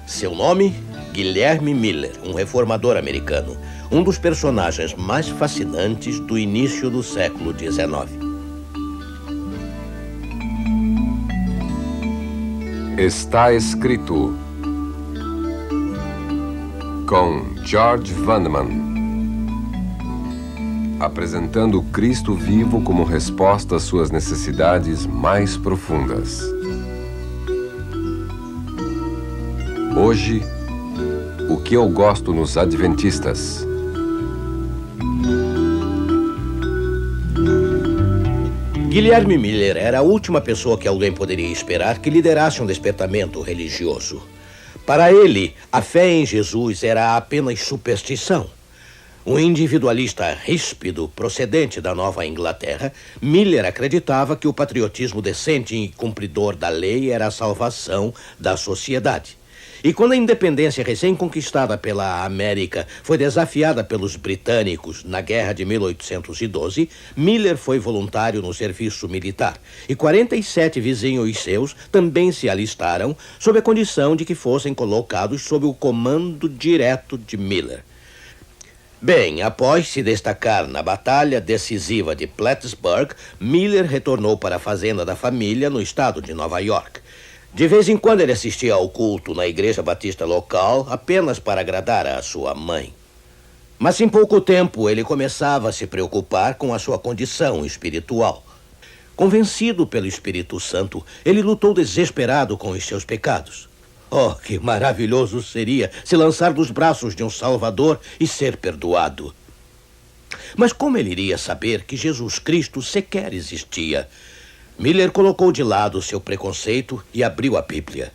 Seu nome? Guilherme Miller, um reformador americano. Um dos personagens mais fascinantes do início do século XIX. Está escrito com George Vandeman, apresentando Cristo vivo como resposta às suas necessidades mais profundas. Hoje, o que eu gosto nos Adventistas. Guilherme Miller era a última pessoa que alguém poderia esperar que liderasse um despertamento religioso. Para ele, a fé em Jesus era apenas superstição. Um individualista ríspido, procedente da Nova Inglaterra, Miller acreditava que o patriotismo decente e cumpridor da lei era a salvação da sociedade. E quando a independência recém-conquistada pela América foi desafiada pelos britânicos na Guerra de 1812, Miller foi voluntário no serviço militar. E 47 vizinhos seus também se alistaram sob a condição de que fossem colocados sob o comando direto de Miller. Bem, após se destacar na batalha decisiva de Plattsburgh, Miller retornou para a fazenda da família no estado de Nova York. De vez em quando ele assistia ao culto na igreja batista local apenas para agradar a sua mãe. Mas em pouco tempo ele começava a se preocupar com a sua condição espiritual. Convencido pelo Espírito Santo, ele lutou desesperado com os seus pecados. Oh, que maravilhoso seria se lançar dos braços de um Salvador e ser perdoado. Mas como ele iria saber que Jesus Cristo sequer existia? Miller colocou de lado seu preconceito e abriu a Bíblia.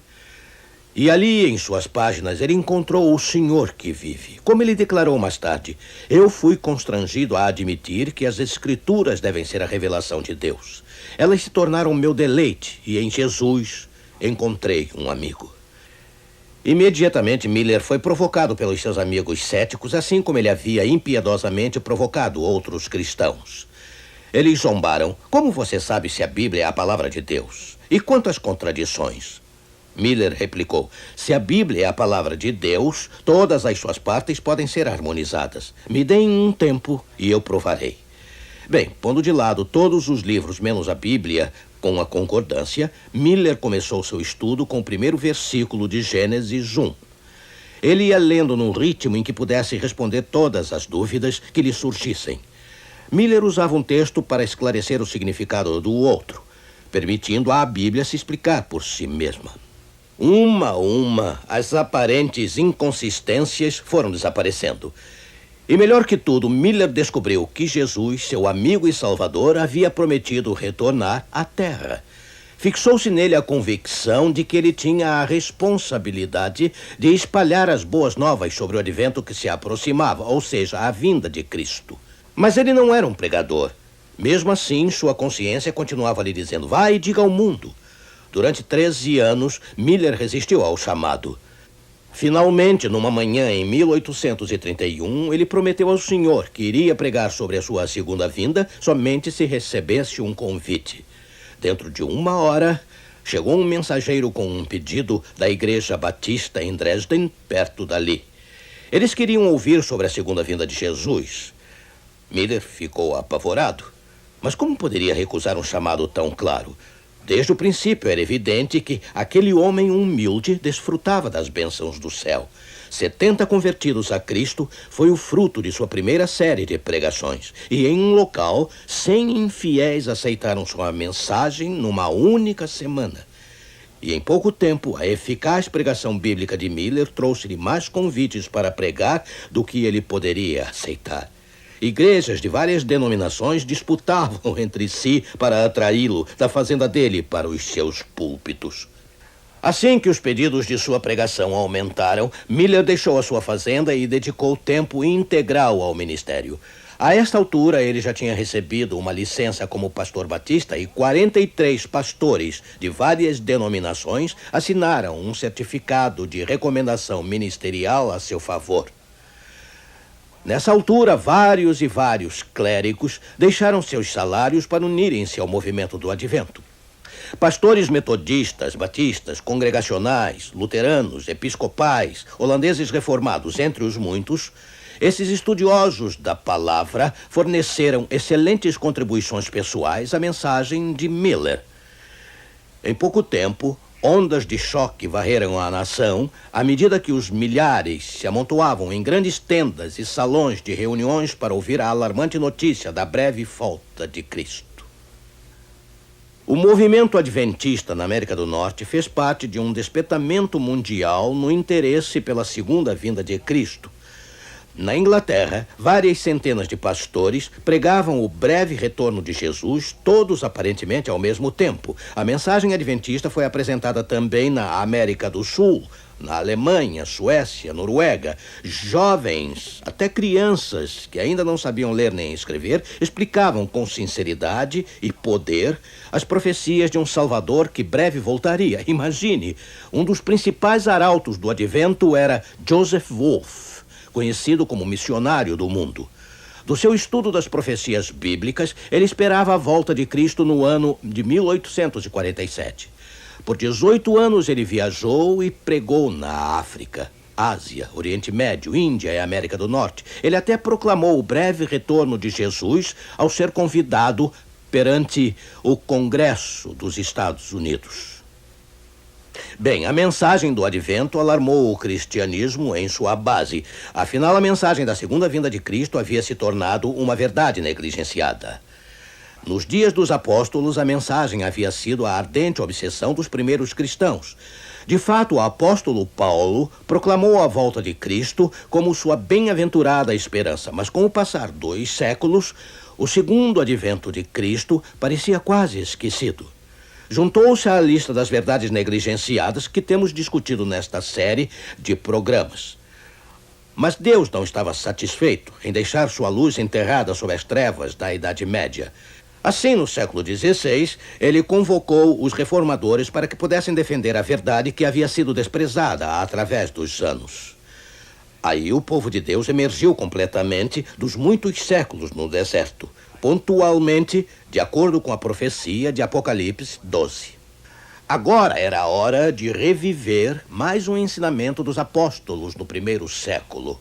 E ali, em suas páginas, ele encontrou o Senhor que vive. Como ele declarou mais tarde, eu fui constrangido a admitir que as Escrituras devem ser a revelação de Deus. Elas se tornaram meu deleite e em Jesus encontrei um amigo. Imediatamente, Miller foi provocado pelos seus amigos céticos, assim como ele havia impiedosamente provocado outros cristãos. Eles zombaram. Como você sabe se a Bíblia é a palavra de Deus? E quantas contradições? Miller replicou, se a Bíblia é a palavra de Deus, todas as suas partes podem ser harmonizadas. Me deem um tempo e eu provarei. Bem, pondo de lado todos os livros menos a Bíblia, com a concordância, Miller começou seu estudo com o primeiro versículo de Gênesis 1. Ele ia lendo num ritmo em que pudesse responder todas as dúvidas que lhe surgissem. Miller usava um texto para esclarecer o significado do outro, permitindo à Bíblia se explicar por si mesma. Uma a uma, as aparentes inconsistências foram desaparecendo. E melhor que tudo, Miller descobriu que Jesus, seu amigo e salvador, havia prometido retornar à Terra. Fixou-se nele a convicção de que ele tinha a responsabilidade de espalhar as boas novas sobre o advento que se aproximava, ou seja, a vinda de Cristo. Mas ele não era um pregador. Mesmo assim, sua consciência continuava lhe dizendo, vai e diga ao mundo. Durante 13 anos, Miller resistiu ao chamado. Finalmente, numa manhã em 1831, ele prometeu ao Senhor que iria pregar sobre a sua segunda vinda somente se recebesse um convite. Dentro de 1 hora, chegou um mensageiro com um pedido da Igreja Batista em Dresden, perto dali. Eles queriam ouvir sobre a segunda vinda de Jesus. Miller ficou apavorado. Mas como poderia recusar um chamado tão claro? Desde o princípio era evidente que aquele homem humilde desfrutava das bênçãos do céu. 70 convertidos a Cristo foi o fruto de sua primeira série de pregações. E em um local, 100 infiéis aceitaram sua mensagem numa única semana. E em pouco tempo, a eficaz pregação bíblica de Miller trouxe-lhe mais convites para pregar do que ele poderia aceitar. Igrejas de várias denominações disputavam entre si para atraí-lo da fazenda dele para os seus púlpitos. Assim que os pedidos de sua pregação aumentaram, Miller deixou a sua fazenda e dedicou tempo integral ao ministério. A esta altura, ele já tinha recebido uma licença como pastor batista e 43 pastores de várias denominações assinaram um certificado de recomendação ministerial a seu favor. Nessa altura, vários clérigos deixaram seus salários para unirem-se ao movimento do advento. Pastores metodistas, batistas, congregacionais, luteranos, episcopais, holandeses reformados, entre os muitos, esses estudiosos da palavra forneceram excelentes contribuições pessoais à mensagem de Miller. Em pouco tempo, ondas de choque varreram a nação à medida que os milhares se amontoavam em grandes tendas e salões de reuniões para ouvir a alarmante notícia da breve volta de Cristo. O movimento adventista na América do Norte fez parte de um despertamento mundial no interesse pela segunda vinda de Cristo. Na Inglaterra, várias centenas de pastores pregavam o breve retorno de Jesus, todos aparentemente ao mesmo tempo. A mensagem adventista foi apresentada também na América do Sul, na Alemanha, Suécia, Noruega. Jovens, até crianças, que ainda não sabiam ler nem escrever, explicavam com sinceridade e poder as profecias de um Salvador que breve voltaria. Imagine, um dos principais arautos do advento era Joseph Wolff, conhecido como missionário do mundo. Do seu estudo das profecias bíblicas, ele esperava a volta de Cristo no ano de 1847. Por 18 anos ele viajou e pregou na África, Ásia, Oriente Médio, Índia e América do Norte. Ele até proclamou o breve retorno de Jesus ao ser convidado perante o Congresso dos Estados Unidos. Bem, a mensagem do advento alarmou o cristianismo em sua base. Afinal, a mensagem da segunda vinda de Cristo havia se tornado uma verdade negligenciada. Nos dias dos apóstolos, a mensagem havia sido a ardente obsessão dos primeiros cristãos. De fato, o apóstolo Paulo proclamou a volta de Cristo como sua bem-aventurada esperança, mas com o passar 2 séculos, o segundo advento de Cristo parecia quase esquecido. Juntou-se à lista das verdades negligenciadas que temos discutido nesta série de programas. Mas Deus não estava satisfeito em deixar sua luz enterrada sob as trevas da Idade Média. Assim, no século XVI, ele convocou os reformadores para que pudessem defender a verdade que havia sido desprezada através dos anos. Aí o povo de Deus emergiu completamente dos muitos séculos no deserto, pontualmente, de acordo com a profecia de Apocalipse 12. Agora era a hora de reviver mais um ensinamento dos apóstolos no primeiro século.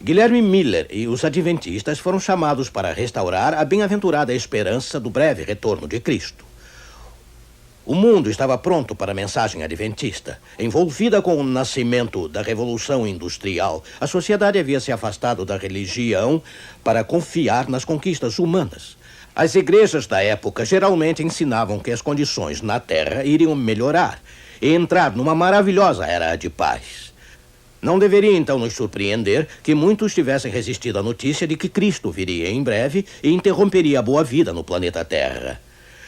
Guilherme Miller e os adventistas foram chamados para restaurar a bem-aventurada esperança do breve retorno de Cristo. O mundo estava pronto para a mensagem adventista. Envolvida com o nascimento da Revolução Industrial, a sociedade havia se afastado da religião para confiar nas conquistas humanas. As igrejas da época geralmente ensinavam que as condições na Terra iriam melhorar e entrar numa maravilhosa era de paz. Não deveria então nos surpreender que muitos tivessem resistido à notícia de que Cristo viria em breve e interromperia a boa vida no planeta Terra.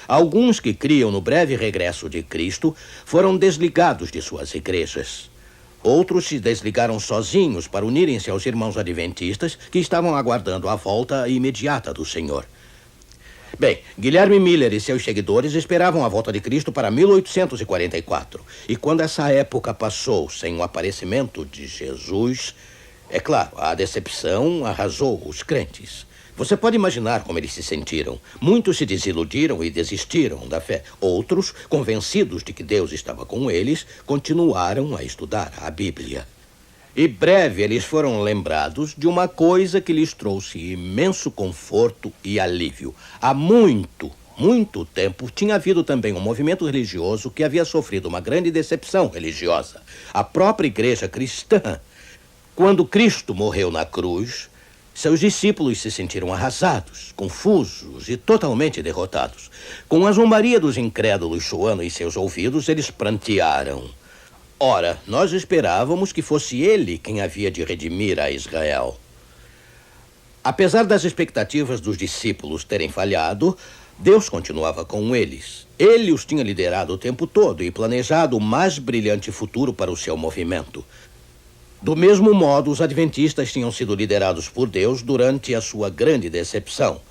Alguns que criam no breve regresso de Cristo foram desligados de suas igrejas. Outros se desligaram sozinhos para unirem-se aos irmãos adventistas que estavam aguardando a volta imediata do Senhor. Bem, Guilherme Miller e seus seguidores esperavam a volta de Cristo para 1844. E quando essa época passou sem o aparecimento de Jesus, é claro, a decepção arrasou os crentes. Você pode imaginar como eles se sentiram. Muitos se desiludiram e desistiram da fé. Outros, convencidos de que Deus estava com eles, continuaram a estudar a Bíblia. E breve eles foram lembrados de uma coisa que lhes trouxe imenso conforto e alívio. Há muito tempo tinha havido também um movimento religioso que havia sofrido uma grande decepção religiosa. A própria igreja cristã. Quando Cristo morreu na cruz, seus discípulos se sentiram arrasados, confusos e totalmente derrotados. Com a zombaria dos incrédulos soando em seus ouvidos, eles prantearam. Ora, nós esperávamos que fosse ele quem havia de redimir a Israel. Apesar das expectativas dos discípulos terem falhado, Deus continuava com eles. Ele os tinha liderado o tempo todo e planejado o mais brilhante futuro para o seu movimento. Do mesmo modo, os adventistas tinham sido liderados por Deus durante a sua grande decepção.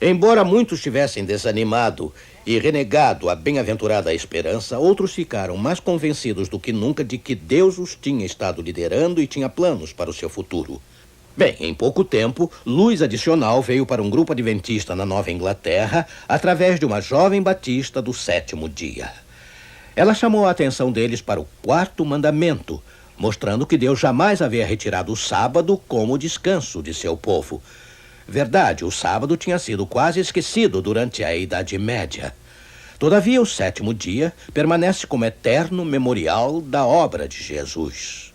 Embora muitos tivessem desanimado e renegado a bem-aventurada esperança, outros ficaram mais convencidos do que nunca de que Deus os tinha estado liderando e tinha planos para o seu futuro. Bem, em pouco tempo, luz adicional veio para um grupo adventista na Nova Inglaterra através de uma jovem batista do sétimo dia. Ela chamou a atenção deles para o quarto mandamento, mostrando que Deus jamais havia retirado o sábado como descanso de seu povo. Verdade, o sábado tinha sido quase esquecido durante a Idade Média. Todavia, o sétimo dia permanece como eterno memorial da obra de Jesus.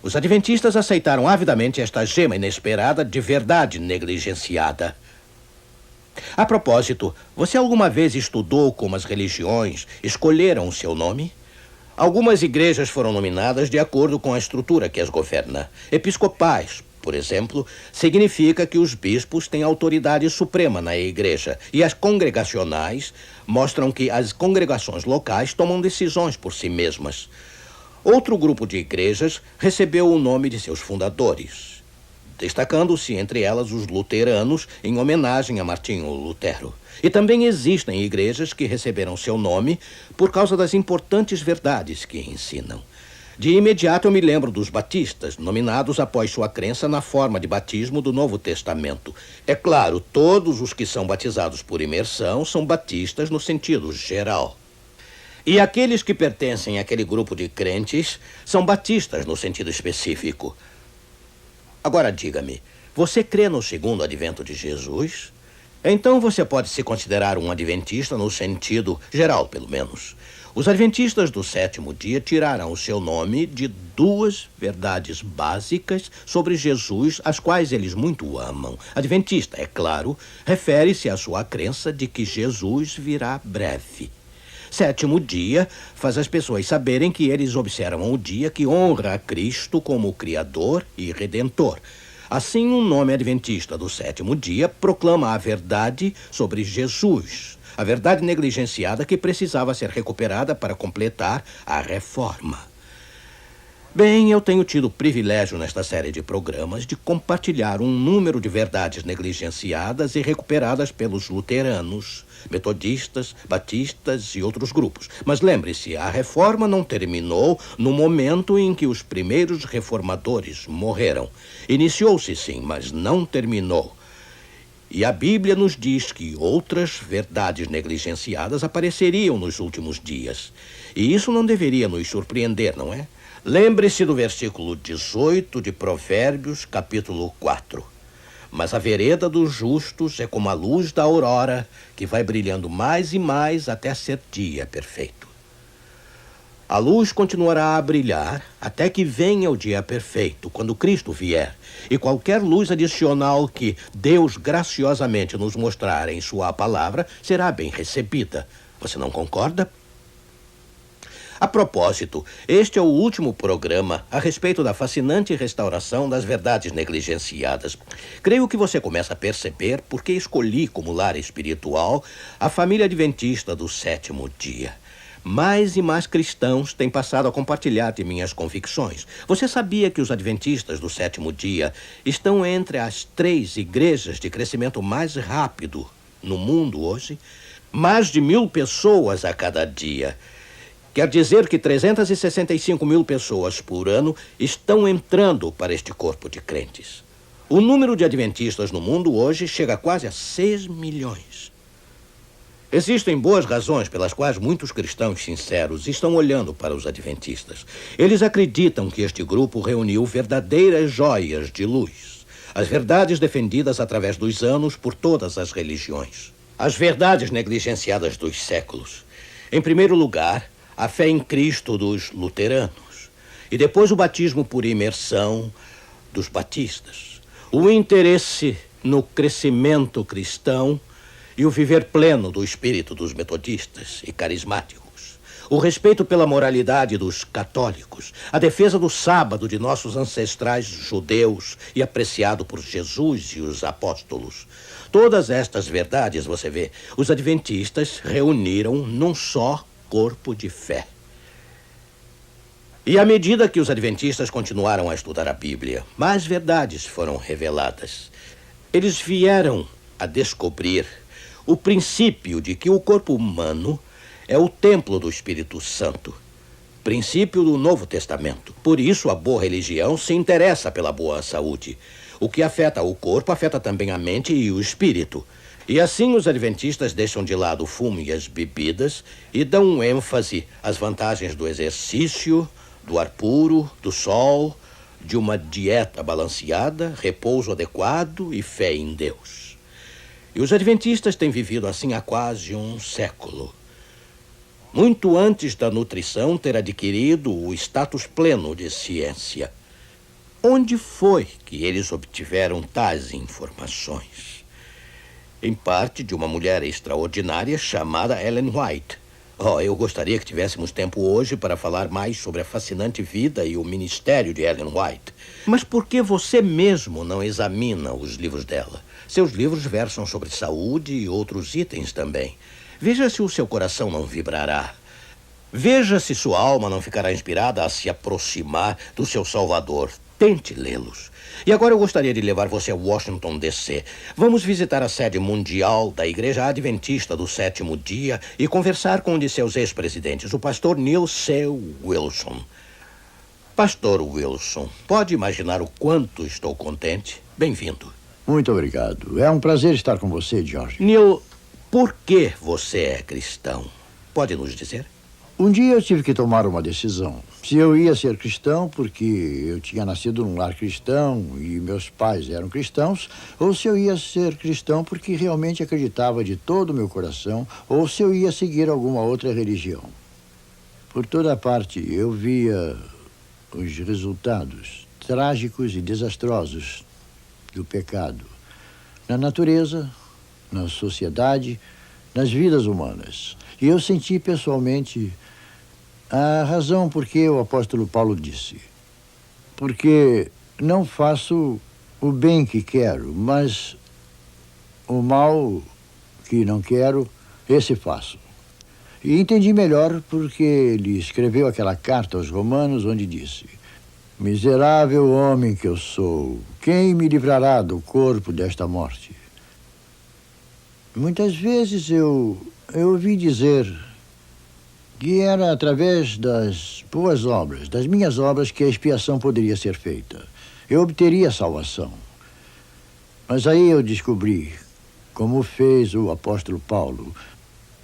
Os adventistas aceitaram avidamente esta gema inesperada de verdade negligenciada. A propósito, você alguma vez estudou como as religiões escolheram o seu nome? Algumas igrejas foram nominadas de acordo com a estrutura que as governa. Episcopais, por exemplo, significa que os bispos têm autoridade suprema na igreja, e as congregacionais mostram que as congregações locais tomam decisões por si mesmas. Outro grupo de igrejas recebeu o nome de seus fundadores, destacando-se entre elas os luteranos, em homenagem a Martinho Lutero. E também existem igrejas que receberam seu nome por causa das importantes verdades que ensinam. De imediato eu me lembro dos batistas, nominados após sua crença na forma de batismo do Novo Testamento. É claro, todos os que são batizados por imersão são batistas no sentido geral. E aqueles que pertencem àquele grupo de crentes são batistas no sentido específico. Agora diga-me, você crê no segundo advento de Jesus? Então você pode se considerar um adventista no sentido geral, pelo menos. Os adventistas do sétimo dia tiraram o seu nome de duas verdades básicas sobre Jesus, as quais eles muito amam. Adventista, é claro, refere-se à sua crença de que Jesus virá breve. Sétimo dia faz as pessoas saberem que eles observam o dia que honra a Cristo como Criador e Redentor. Assim, um nome adventista do sétimo dia proclama a verdade sobre Jesus, a verdade negligenciada que precisava ser recuperada para completar a reforma. Bem, eu tenho tido o privilégio nesta série de programas de compartilhar um número de verdades negligenciadas e recuperadas pelos luteranos, metodistas, batistas e outros grupos. Mas lembre-se, a reforma não terminou no momento em que os primeiros reformadores morreram. Iniciou-se sim, mas não terminou. E a Bíblia nos diz que outras verdades negligenciadas apareceriam nos últimos dias. E isso não deveria nos surpreender, não é? Lembre-se do versículo 18 de Provérbios, capítulo 4. Mas a vereda dos justos é como a luz da aurora, que vai brilhando mais e mais até ser dia perfeito. A luz continuará a brilhar até que venha o dia perfeito, quando Cristo vier. E qualquer luz adicional que Deus graciosamente nos mostrar em sua palavra será bem recebida. Você não concorda? A propósito, este é o último programa a respeito da fascinante restauração das verdades negligenciadas. Creio que você começa a perceber por que escolhi como lar espiritual a família adventista do sétimo dia. Mais e mais cristãos têm passado a compartilhar de minhas convicções. Você sabia que os adventistas do sétimo dia estão entre as 3 igrejas de crescimento mais rápido no mundo hoje? Mais de 1.000 pessoas a cada dia. Quer dizer que 365 mil pessoas por ano estão entrando para este corpo de crentes. O número de adventistas no mundo hoje chega quase a 6 milhões. Existem boas razões pelas quais muitos cristãos sinceros estão olhando para os adventistas. Eles acreditam que este grupo reuniu verdadeiras joias de luz, as verdades defendidas através dos anos por todas as religiões. As verdades negligenciadas dos séculos. Em primeiro lugar, a fé em Cristo dos luteranos, e depois o batismo por imersão dos batistas. O interesse no crescimento cristão e o viver pleno do espírito dos metodistas e carismáticos. O respeito pela moralidade dos católicos, a defesa do sábado de nossos ancestrais judeus e apreciado por Jesus e os apóstolos. Todas estas verdades, você vê, os adventistas reuniram num só corpo de fé. E à medida que os adventistas continuaram a estudar a Bíblia, mais verdades foram reveladas. Eles vieram a descobrir o princípio de que o corpo humano é o templo do Espírito Santo, princípio do Novo Testamento. Por isso, a boa religião se interessa pela boa saúde. O que afeta o corpo afeta também a mente e o espírito. E assim os adventistas deixam de lado o fumo e as bebidas e dão ênfase às vantagens do exercício, do ar puro, do sol, de uma dieta balanceada, repouso adequado e fé em Deus. E os adventistas têm vivido assim há quase um século. Muito antes da nutrição ter adquirido o status pleno de ciência. Onde foi que eles obtiveram tais informações? Em parte de uma mulher extraordinária chamada Ellen White. Eu gostaria que tivéssemos tempo hoje para falar mais sobre a fascinante vida e o ministério de Ellen White. Mas por que você mesmo não examina os livros dela? Seus livros versam sobre saúde e outros itens também. Veja se o seu coração não vibrará. Veja se sua alma não ficará inspirada a se aproximar do seu Salvador. Tente lê-los. E agora eu gostaria de levar você a Washington, D.C. Vamos visitar a sede mundial da Igreja Adventista do Sétimo Dia e conversar com um de seus ex-presidentes, o pastor Neil C. Wilson. Pastor Wilson, pode imaginar o quanto estou contente? Bem-vindo. Muito obrigado. É um prazer estar com você, George. Neil, por que você é cristão? Pode nos dizer? Um dia eu tive que tomar uma decisão. Se eu ia ser cristão porque eu tinha nascido num lar cristão e meus pais eram cristãos, ou se eu ia ser cristão porque realmente acreditava de todo o meu coração, ou se eu ia seguir alguma outra religião. Por toda parte eu via os resultados trágicos e desastrosos do pecado na natureza, na sociedade, nas vidas humanas. E eu senti pessoalmente a razão por que o apóstolo Paulo disse: porque não faço o bem que quero, mas o mal que não quero, esse faço. E entendi melhor porque ele escreveu aquela carta aos Romanos onde disse: miserável homem que eu sou, quem me livrará do corpo desta morte? Muitas vezes eu ouvi dizer que era através das boas obras, das minhas obras, que a expiação poderia ser feita. Eu obteria a salvação. Mas aí eu descobri, como fez o apóstolo Paulo,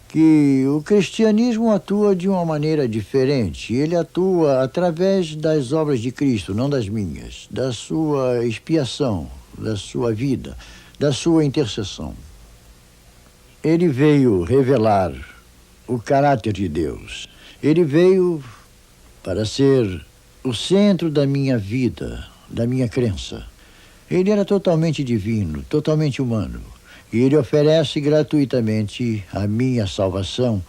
que o cristianismo atua de uma maneira diferente. Ele atua através das obras de Cristo, não das minhas, da sua expiação, da sua vida, da sua intercessão. Ele veio revelar o caráter de Deus. Ele veio para ser o centro da minha vida, da minha crença. Ele era totalmente divino, totalmente humano. E ele oferece gratuitamente a minha salvação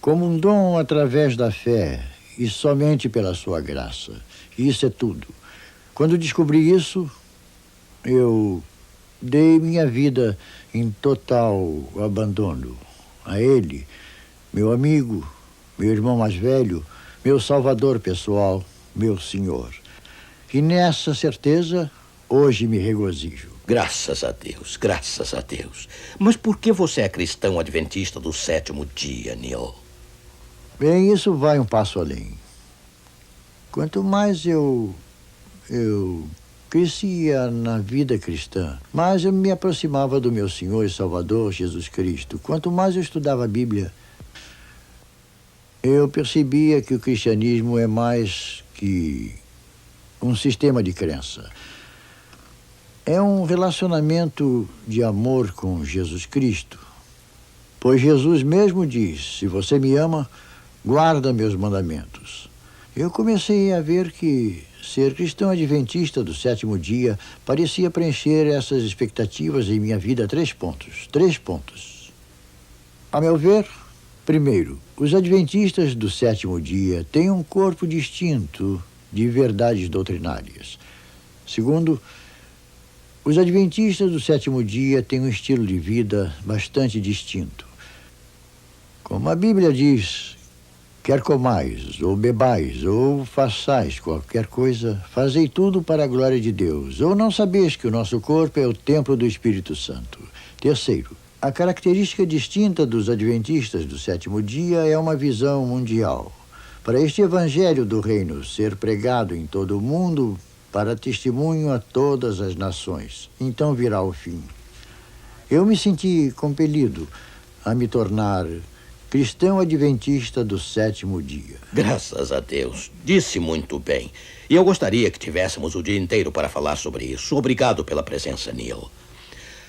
como um dom através da fé e somente pela sua graça. E isso é tudo. Quando descobri isso, eu dei minha vida em total abandono a Ele, meu amigo, meu irmão mais velho, meu salvador pessoal, meu Senhor. E nessa certeza, hoje me regozijo. Graças a Deus, graças a Deus. Mas por que você é cristão adventista do sétimo dia, Neil? Bem, isso vai um passo além. Quanto mais eu crescia na vida cristã, mais eu me aproximava do meu Senhor e Salvador, Jesus Cristo. Quanto mais eu estudava a Bíblia, eu percebia que o cristianismo é mais que um sistema de crença. É um relacionamento de amor com Jesus Cristo. Pois Jesus mesmo diz: se você me ama, guarda meus mandamentos. Eu comecei a ver que ser cristão adventista do sétimo dia parecia preencher essas expectativas em minha vida. 3 pontos. 3 pontos. A meu ver, primeiro, os adventistas do sétimo dia têm um corpo distinto de verdades doutrinárias. Segundo, os adventistas do sétimo dia têm um estilo de vida bastante distinto. Como a Bíblia diz: quer comais, ou bebais, ou façais qualquer coisa, fazei tudo para a glória de Deus. Ou não sabeis que o nosso corpo é o templo do Espírito Santo. Terceiro, a característica distinta dos adventistas do sétimo dia é uma visão mundial. Para este evangelho do reino ser pregado em todo o mundo, para testemunho a todas as nações. Então virá o fim. Eu me senti compelido a me tornar cristão adventista do sétimo dia. Graças a Deus. Disse muito bem. E eu gostaria que tivéssemos o dia inteiro para falar sobre isso. Obrigado pela presença, Neil.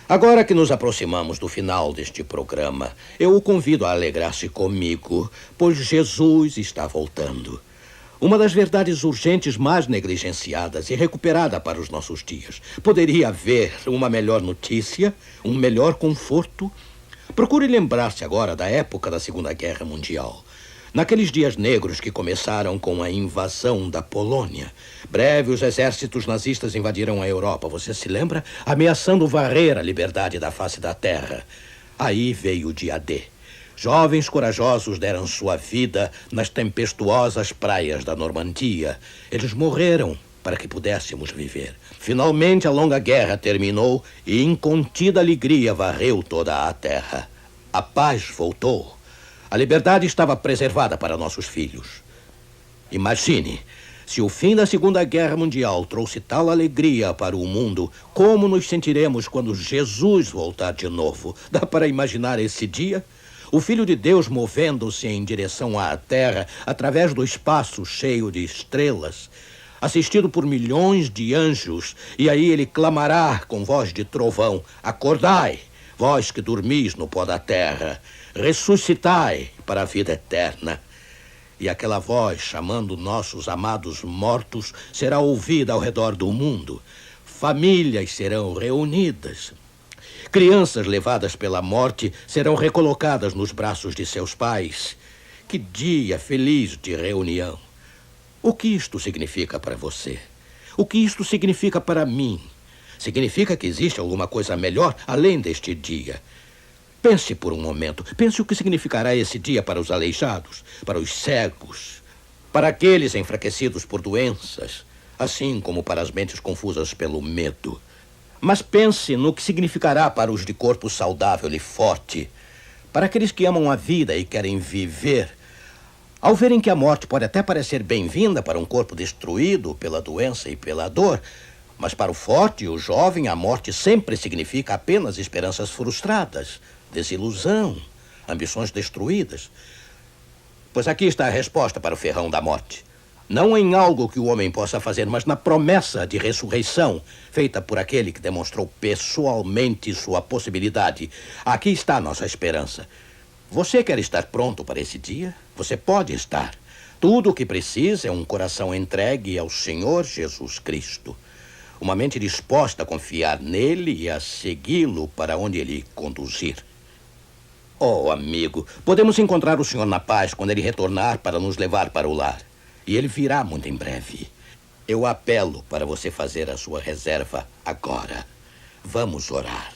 Agora que nos aproximamos do final deste programa, eu o convido a alegrar-se comigo, pois Jesus está voltando. Uma das verdades urgentes mais negligenciadas e recuperada para os nossos dias. Poderia haver uma melhor notícia, um melhor conforto? Procure lembrar-se agora da época da Segunda Guerra Mundial. Naqueles dias negros que começaram com a invasão da Polônia. Breve, os exércitos nazistas invadiram a Europa, você se lembra? Ameaçando varrer a liberdade da face da terra. Aí veio o dia D. Jovens corajosos deram sua vida nas tempestuosas praias da Normandia. Eles morreram para que pudéssemos viver. Finalmente, a longa guerra terminou e incontida alegria varreu toda a terra. A paz voltou. A liberdade estava preservada para nossos filhos. Imagine, se o fim da Segunda Guerra Mundial trouxe tal alegria para o mundo, como nos sentiremos quando Jesus voltar de novo? Dá para imaginar esse dia? O Filho de Deus movendo-se em direção à terra através do espaço cheio de estrelas, assistido por milhões de anjos, e aí ele clamará com voz de trovão: acordai, vós que dormis no pó da terra, ressuscitai para a vida eterna. E aquela voz chamando nossos amados mortos será ouvida ao redor do mundo. Famílias serão reunidas. Crianças levadas pela morte serão recolocadas nos braços de seus pais. Que dia feliz de reunião! O que isto significa para você? O que isto significa para mim? Significa que existe alguma coisa melhor além deste dia. Pense por um momento. Pense o que significará esse dia para os aleijados, para os cegos, para aqueles enfraquecidos por doenças, assim como para as mentes confusas pelo medo. Mas pense no que significará para os de corpo saudável e forte, para aqueles que amam a vida e querem viver. Ao verem que a morte pode até parecer bem-vinda para um corpo destruído pela doença e pela dor, mas para o forte e o jovem a morte sempre significa apenas esperanças frustradas, desilusão, ambições destruídas. Pois aqui está a resposta para o ferrão da morte. Não em algo que o homem possa fazer, mas na promessa de ressurreição, feita por aquele que demonstrou pessoalmente sua possibilidade. Aqui está a nossa esperança. Você quer estar pronto para esse dia? Você pode estar. Tudo o que precisa é um coração entregue ao Senhor Jesus Cristo. Uma mente disposta a confiar nele e a segui-lo para onde ele conduzir. Oh, amigo, podemos encontrar o Senhor na paz quando ele retornar para nos levar para o lar. E ele virá muito em breve. Eu apelo para você fazer a sua reserva agora. Vamos orar.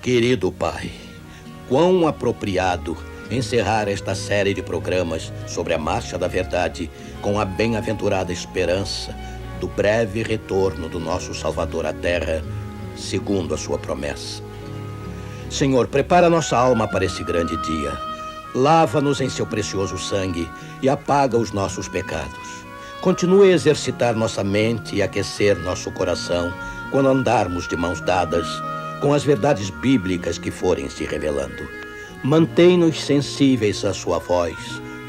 Querido Pai, quão apropriado encerrar esta série de programas sobre a marcha da verdade com a bem-aventurada esperança do breve retorno do nosso Salvador à Terra, segundo a sua promessa. Senhor, prepara nossa alma para esse grande dia. Lava-nos em seu precioso sangue e apaga os nossos pecados. Continue a exercitar nossa mente e aquecer nosso coração quando andarmos de mãos dadas com as verdades bíblicas que forem se revelando. Mantém-nos sensíveis à sua voz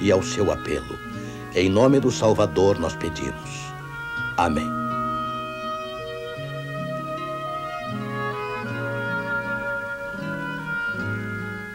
e ao seu apelo. Em nome do Salvador nós pedimos. Amém.